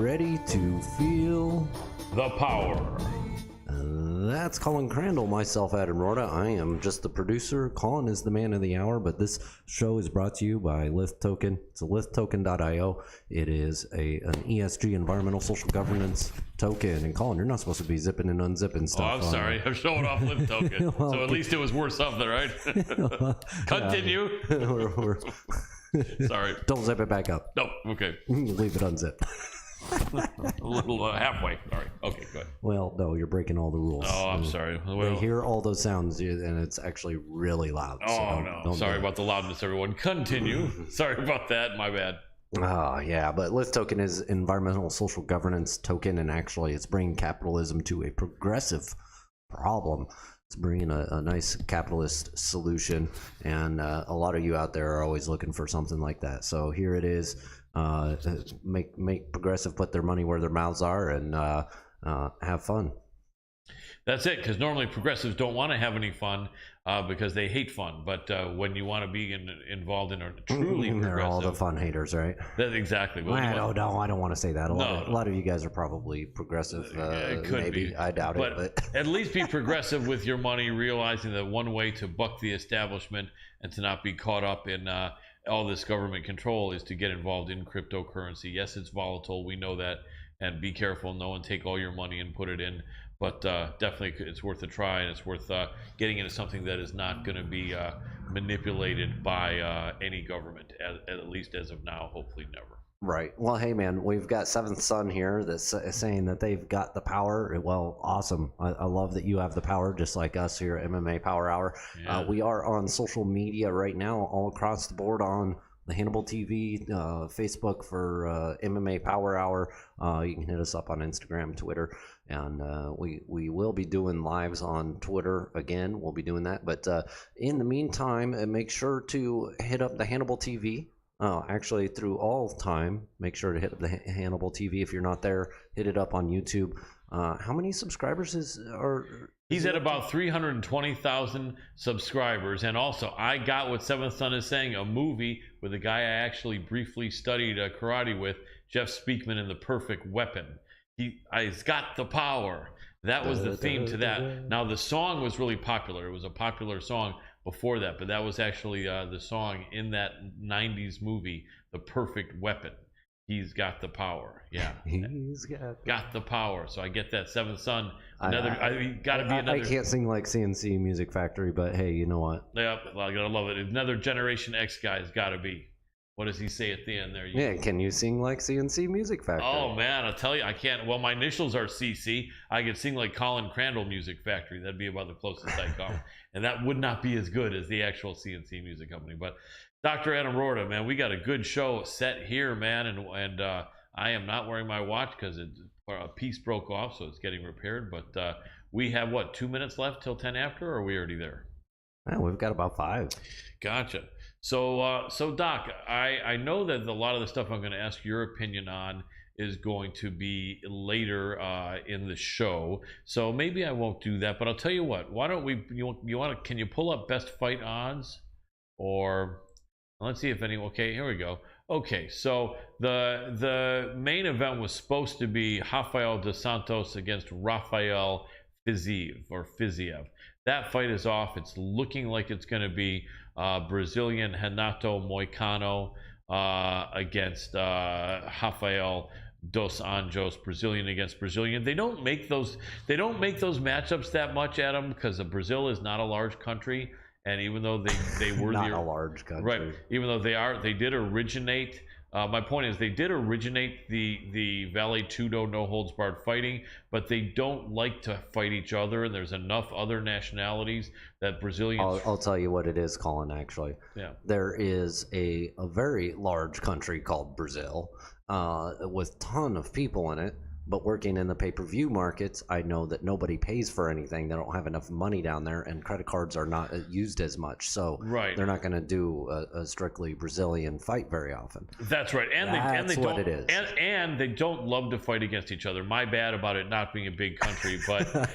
ready to feel the power. That's Colin Crandall, myself, Adam Roorda. I am just the producer. Colin is the man of the hour, but this show is brought to you by Lith Token. It's a lithtoken.io. It is an ESG, environmental social governance token. And Colin, you're not supposed to be zipping and unzipping stuff. Oh, I'm sorry. I'm showing off Lith Token. Well, so at least it was worth something, right? Continue. Sorry. Don't zip it back up. No, okay. Leave it unzipped. A little halfway. Sorry. Okay, good. Well, no, you're breaking all the rules. Oh, I'm sorry. They Well, hear all those sounds, and it's actually really loud. oh, so no. don't Sorry do about the loudness, everyone. Continue. Sorry about that. My bad. Oh, yeah, but Lith Token is environmental social governance token, and actually it's bringing capitalism to a progressive problem. It's bringing a nice capitalist solution, and a lot of you out there are always looking for something like that. So here it is. Make progressive put their money where their mouths are and have fun. That's it, because normally progressives don't want to have any fun because they hate fun. But when you want to be involved in a truly progressive... They're all the fun haters, right? That's exactly. No, I don't want to say that. A lot of you guys are probably progressive. It could maybe. be. I doubt it. But at least be progressive with your money, realizing that one way to buck the establishment and to not be caught up in all this government control is to get involved in cryptocurrency. Yes, it's volatile. We know that. And be careful. No one take all your money and put it in. But definitely it's worth a try, and it's worth getting into something that is not going to be manipulated by any government, at least as of now, hopefully never. Right. Well, hey, man, we've got Seventh Son here that's saying that they've got the power. Well, awesome. I love that you have the power, just like us here at MMA Power Hour. Yeah. We are on social media right now, all across the board on the HANNIBAL TV, Facebook for MMA Power Hour. You can hit us up on Instagram, Twitter, and we will be doing lives on Twitter again. We'll be doing that. But in the meantime, make sure to hit up the HANNIBAL TV. Actually, through all time, make sure to hit up the HANNIBAL TV. If you're not there, hit it up on YouTube. How many subscribers are... He's at about 320,000 subscribers. And also, I got what Seventh Son is saying, a movie with a guy I actually briefly studied karate with, Jeff Speakman, in The Perfect Weapon. He's got the power. That was the theme to that. Now, the song was really popular. It was a popular song before that, but that was actually the song in that 90s movie, The Perfect Weapon. He's got the power. Yeah. He's got the power. So I get that. Seventh Son. I can't sing like CNC Music Factory, but hey, you know what? Yeah, I gotta love it. Another Generation X guy's gotta be. What does he say at the end there? Yeah, can you sing like CNC Music Factory? Oh man, I'll tell you, I can't. Well, my initials are CC. I could sing like Colin Crandall Music Factory. That'd be about the closest I come. And that would not be as good as the actual CNC Music Company. But Dr. Adam Roorda, man, we got a good show set here, man, and I am not wearing my watch because a piece broke off, so it's getting repaired. But we have, what, 2 minutes left till 10 after, or are we already there? Yeah, we've got about 5. Gotcha. So Doc, I know that a lot of the stuff I'm going to ask your opinion on is going to be later in the show. So maybe I won't do that, but I'll tell you what. Why don't we? Can you pull up best fight odds, or let's see if any. Okay, here we go. Okay, so the main event was supposed to be Rafael dos Santos against Rafael Fiziev. That fight is off. It's looking like it's going to be Brazilian Renato Moicano against Rafael dos Anjos, Brazilian against Brazilian. They don't make those matchups that much, Adam, because Brazil is not a large country. And even though they were not a large country, right? Even though they did originate. My point is, they did originate the Vale Tudo no holds barred fighting, but they don't like to fight each other. And there's enough other nationalities that Brazilians. I'll tell you what it is, Colin. Actually, yeah, there is a very large country called Brazil with a ton of people in it. But working in the pay-per-view markets, I know that nobody pays for anything. They don't have enough money down there, and credit cards are not used as much. So they're not going to do a strictly Brazilian fight very often. That's right. And That's they what don't, it is. And they don't love to fight against each other. My bad about it not being a big country, but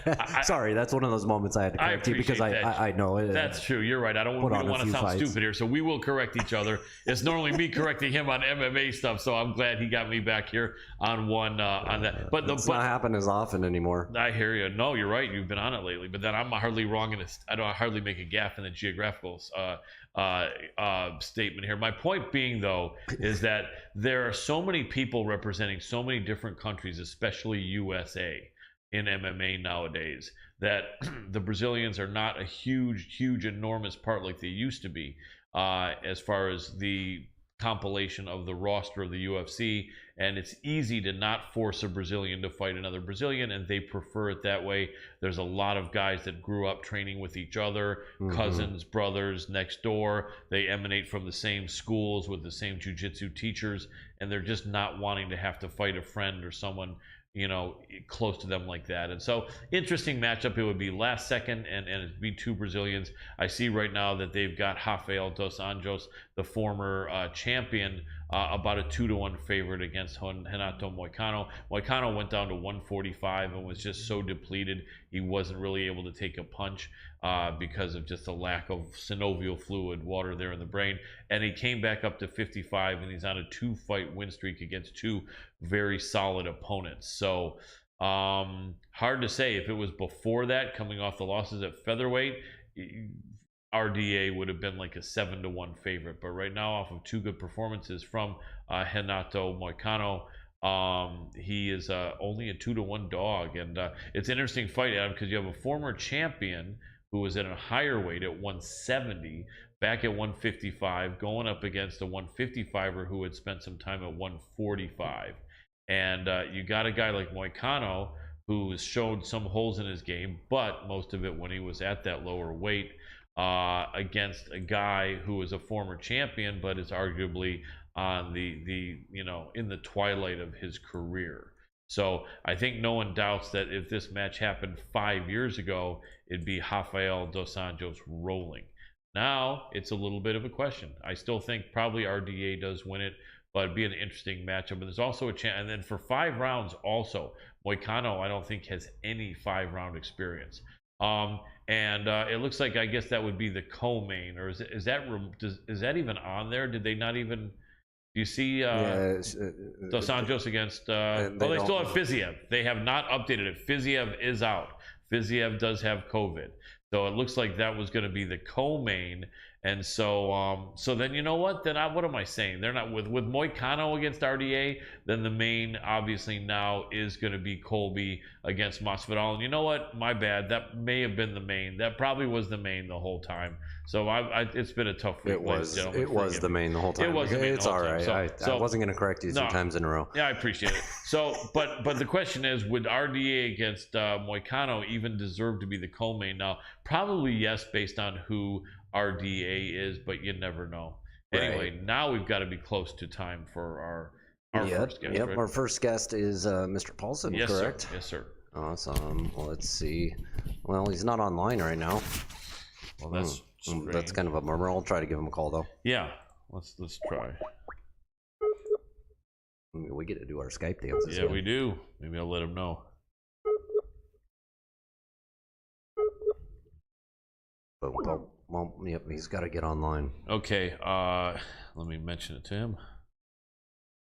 sorry, that's one of those moments I had to correct you because I know it. That's true. You're right. We don't want to sound stupid here, so we will correct each other. It's normally me correcting him on MMA stuff, so I'm glad he got me back here on one on that. But it's not happen as often anymore. I hear you. No, you're right. You've been on it lately, but then I'm hardly wrong I don't hardly make a gaffe in the geographical statement here. My point being, though, is that there are so many people representing so many different countries, especially USA, in MMA nowadays, that the Brazilians are not a huge, enormous part like they used to be, as far as the compilation of the roster of the UFC. And it's easy to not force a Brazilian to fight another Brazilian, and they prefer it that way. There's a lot of guys that grew up training with each other, cousins, brothers, next door. They emanate from the same schools with the same jiu-jitsu teachers, and they're just not wanting to have to fight a friend or someone, you know, close to them like that. And so, interesting matchup. It would be last second, and it'd be two Brazilians. I see right now that they've got Rafael dos Anjos, the former champion, about a 2-1 favorite against Renato Moicano. Moicano went down to 145 and was just so depleted he wasn't really able to take a punch because of just the lack of synovial fluid, water there in the brain. And he came back up to 55, and he's on a 2-fight win streak against two very solid opponents. So hard to say. If it was before that, coming off the losses at featherweight, RDA would have been like a 7-1 favorite, but right now, off of two good performances from Renato Moicano, he is only a 2-1 dog. And it's an interesting fight, Adam, because you have a former champion who was at a higher weight at 170, back at 155, going up against a 155er who had spent some time at 145. And you got a guy like Moicano who has showed some holes in his game, but most of it when he was at that lower weight, against a guy who is a former champion but is arguably on the you know, in the twilight of his career. So I think no one doubts that if this match happened 5 years ago, it'd be Rafael dos Anjos rolling. Now it's a little bit of a question. I still think probably RDA does win it, but it'd be an interesting matchup. But there's also a chance, and then for 5 rounds also, Moicano I don't think has any 5-round experience. And it looks like, I guess that would be the co-main, or is that even on there? Did they not even? Do you see Dos Anjos against? They still have Fiziev. They have not updated it. Fiziev is out. Fiziev does have COVID, so it looks like that was going to be the co-main. And so, so then, you know what? Then what am I saying? They're not with Moicano against RDA. Then the main, obviously, now is going to be Colby against Masvidal. And you know what? My bad. That may have been the main. That probably was the main the whole time. So it's been a tough week. It was the main the whole time. It was the main. It's all right. I wasn't going to correct you 2 times in a row. Yeah, I appreciate it. So, but the question is, would RDA against Moicano even deserve to be the co-main? Now, probably yes, based on who RDA is, but you never know. Anyway, now we've got to be close to time for our first guest. Yep, right? our first guest is Mr. Paulson, yes, correct? Sir. Yes, sir. Awesome. Let's see. Well, he's not online right now. Well, that's kind of a bummer. I'll try to give him a call though. Yeah, let's try. We get to do our Skype dances. Yeah, we do. Maybe I'll let him know. Well, yep, he's got to get online. Okay, let me mention it to him.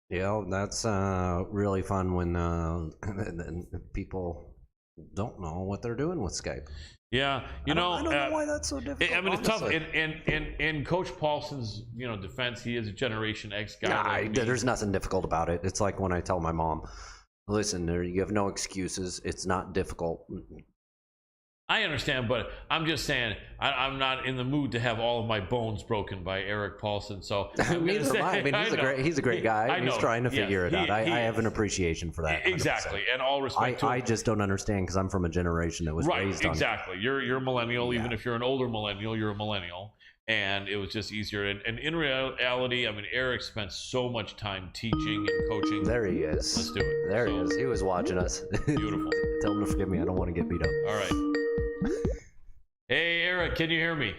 Yeah, that's really fun when people don't know what they're doing with Skype. Yeah, I don't know why that's so difficult. I mean, it's tough. In Coach Paulson's defense, he is a Generation X guy. There's nothing difficult about it. It's like when I tell my mom, "Listen, you have no excuses. It's not difficult." I understand, but I'm just saying I'm not in the mood to have all of my bones broken by Eric Paulson. So neither am I. I mean, he's a great guy. He's trying to figure it out. I have an appreciation for that. 100%. Exactly, and all respect to him. I just don't understand because I'm from a generation that was raised on. Exactly. You're a millennial. Even if you're an older millennial, you're a millennial. and it was just easier. And in reality, I mean, Eric spent so much time teaching and coaching. There he is. Let's do it. There he is. He was watching us. Beautiful. Tell him to forgive me. I don't want to get beat up. All right. Hey, Eric, can you hear me?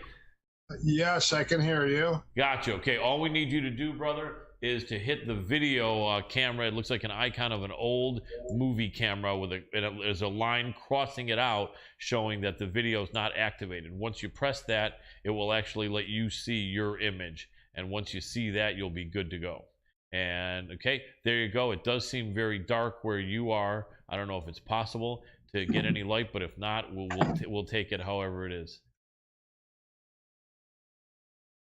Yes, I can hear you. Gotcha. Okay, all we need you to do, brother, is to hit the video camera. It looks like an icon of an old movie camera with there's a line crossing it out showing that the video is not activated. Once you press that, it will actually let you see your image. And once you see that, you'll be good to go. And okay, there you go. It does seem very dark where you are. I don't know if it's possible to get any light, but if not, we'll take it however it is.